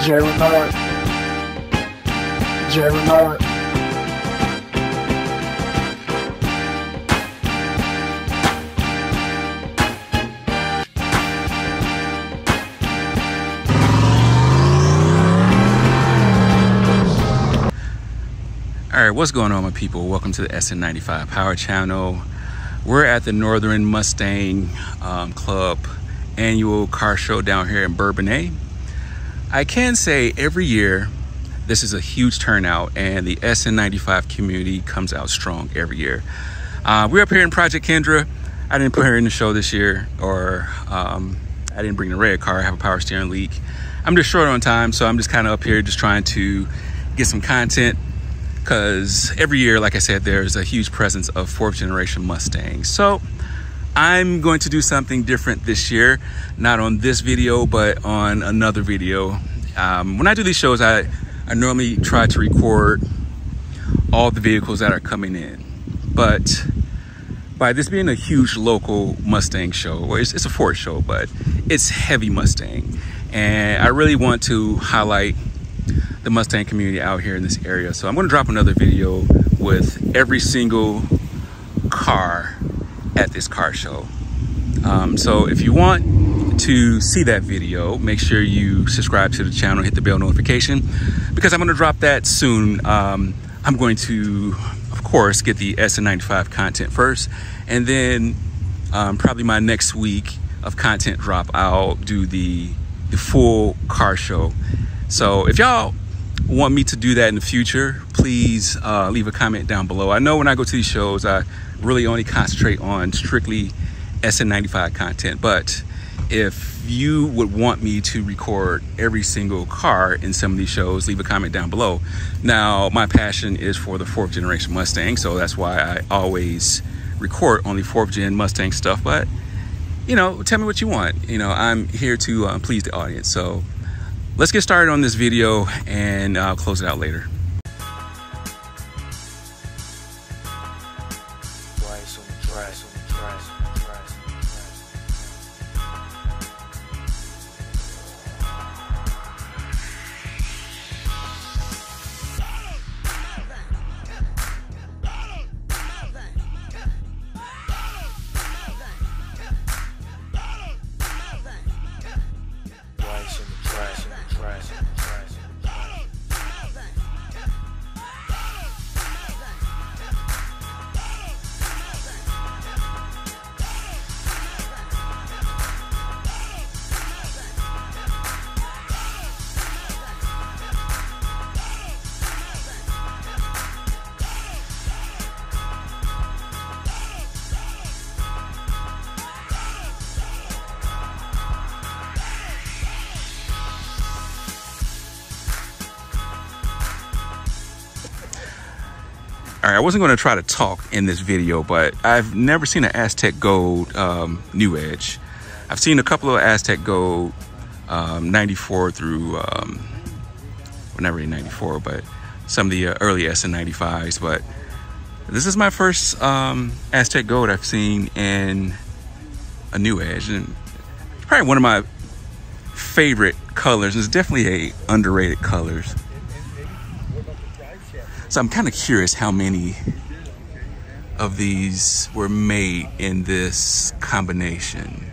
Jerry North. Jerry North. All right, what's going on, my people? Welcome to the SN95 Power Channel. We're at the Northern Mustang Club annual car show down here in Bourbonnais. I can say every year this is a huge turnout, and the SN95 community comes out strong every year. We're up here in Project Kendra. I didn't put her in the show this year, or I didn't bring the red car. I have a power steering leak. I'm just short on time, so I'm just kind of up here just trying to get some content, because every year, like I said, there's a huge presence of 4th generation Mustangs. So I'm going to do something different this year, not on this video, but on another video. When I do these shows, I normally try to record all the vehicles that are coming in. But by this being a huge local Mustang show, well, it's a Ford show, but it's heavy Mustang. And I really want to highlight the Mustang community out here in this area. So I'm going to drop another video with every single car at this car show. So if you want to see that video, make sure you subscribe to the channel, hit the bell notification, because I'm going to drop that soon. I'm going to, of course, get the SN95 content first, and then probably my next week of content drop, I'll do the full car show. So if y'all want me to do that in the future, please leave a comment down below. I know when I go to these shows, I really only concentrate on strictly SN95 content, but if you would want me to record every single car in some of these shows, leave a comment down below. Now, my passion is for the 4th generation Mustang, so that's why I always record only 4th gen Mustang stuff. But you know, tell me what you want. You know, I'm here to please the audience. So let's get started on this video, and I'll close it out later. All right, I wasn't going to try to talk in this video, but I've never seen an Aztec Gold New Edge. I've seen a couple of Aztec Gold 94 through, well, not really 94, but some of the early SN95s. But this is my first Aztec Gold I've seen in a New Edge, and it's probably one of my favorite colors. It's definitely a underrated colors. So I'm kind of curious how many of these were made in this combination.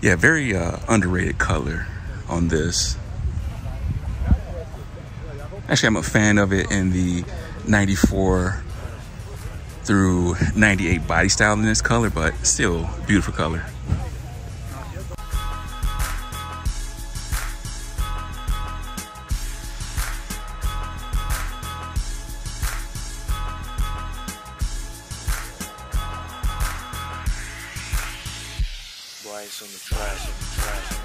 Yeah, very underrated color on this. Actually, I'm a fan of it in the 94 through 98 body style in this color, but still beautiful color. On the trash, trash.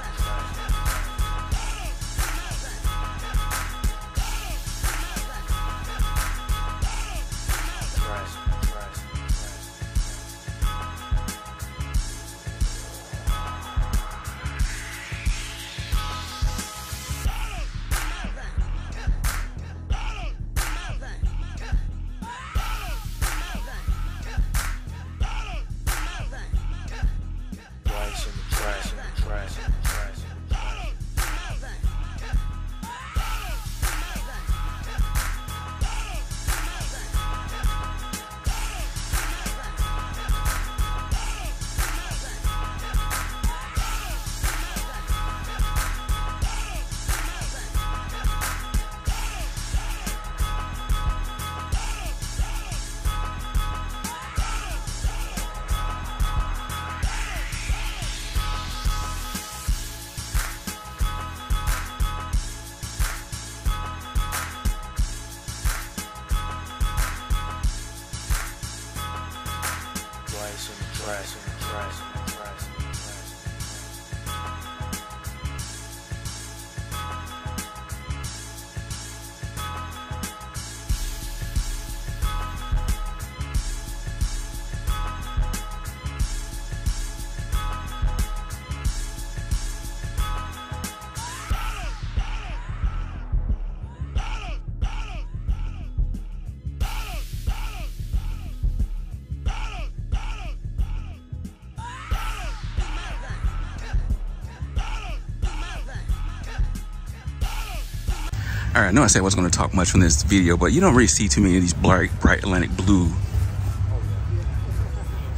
All right, I know I said I wasn't going to talk much from this video, but you don't really see too many of these bright Atlantic blue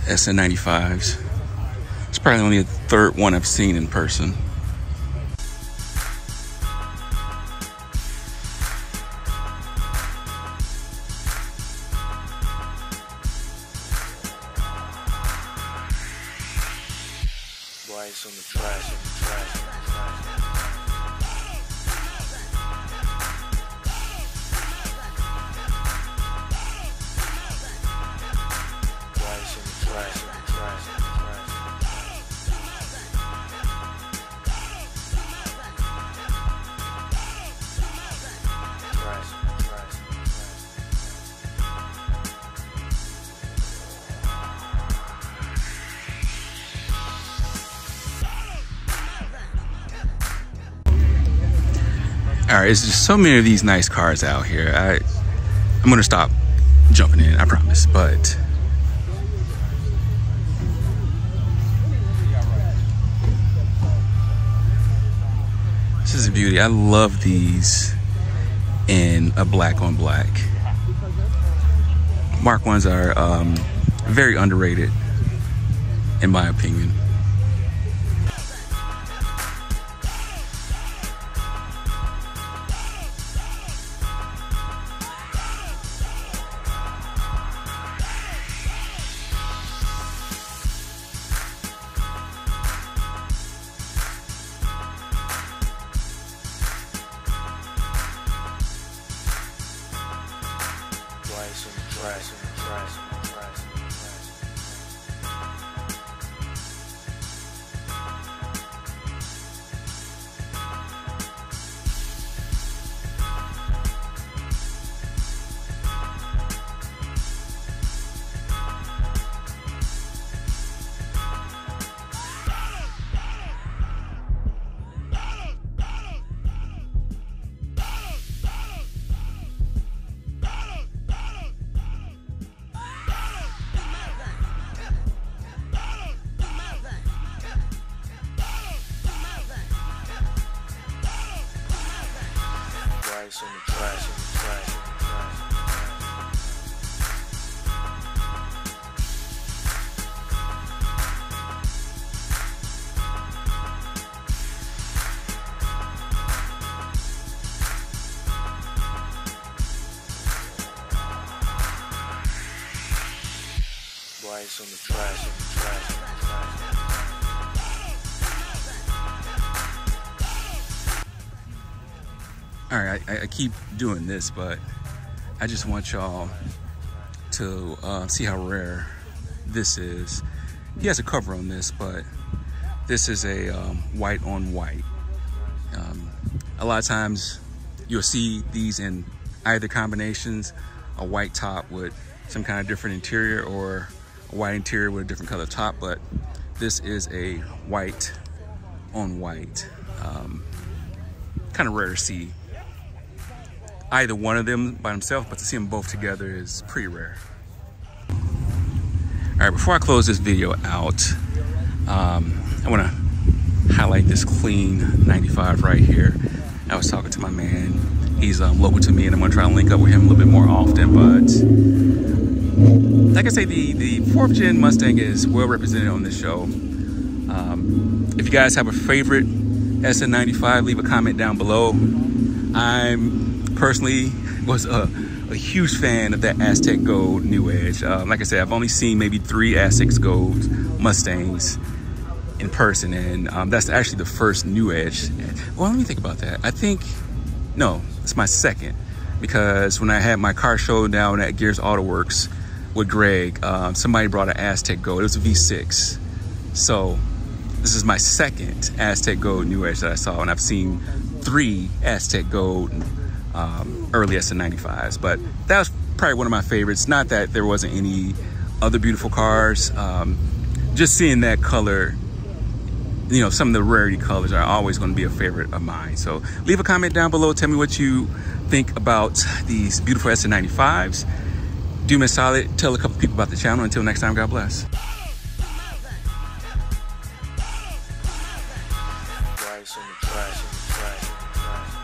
SN95s. It's probably only the third one I've seen in person. Bryce on the track. All right, it's just so many of these nice cars out here. I'm gonna stop jumping in, I promise, but this is a beauty. I love these in a black on black. Mark 1s are very underrated, in my opinion. Bryce on the track. All right, I keep doing this, but I just want y'all to see how rare this is. He has a cover on this, but this is a white on white. A lot of times you'll see these in either combinations, a white top with some kind of different interior or a white interior with a different color top, but this is a white on white. Kind of rare to see either one of them by themselves, but to see them both together is pretty rare. All right, before I close this video out, I want to highlight this clean 95 right here. I was talking to my man. He's local to me, and I'm gonna try to link up with him a little bit more often. But like I say, the 4th gen Mustang is well represented on this show. If you guys have a favorite SN95, leave a comment down below. I'm personally was a huge fan of that Aztec Gold New Edge. Like I said, I've only seen maybe 3 Aztec Gold Mustangs in person, and that's actually the first New Edge. Well, let me think about that. I think, no, it's my second, because when I had my car show down at Gears Auto Works, with Greg, somebody brought an Aztec Gold. It was a V6. So this is my second Aztec Gold New Edge that I saw, and I've seen 3 Aztec Gold early SN95s, but that was probably one of my favorites. Not that there wasn't any other beautiful cars, just seeing that color, you know, some of the rarity colors are always going to be a favorite of mine. So leave a comment down below, tell me what you think about these beautiful SN95s. Do me a solid, tell a couple people about the channel. Until next time, God bless. Boys on the trash, on the trash, on the trash.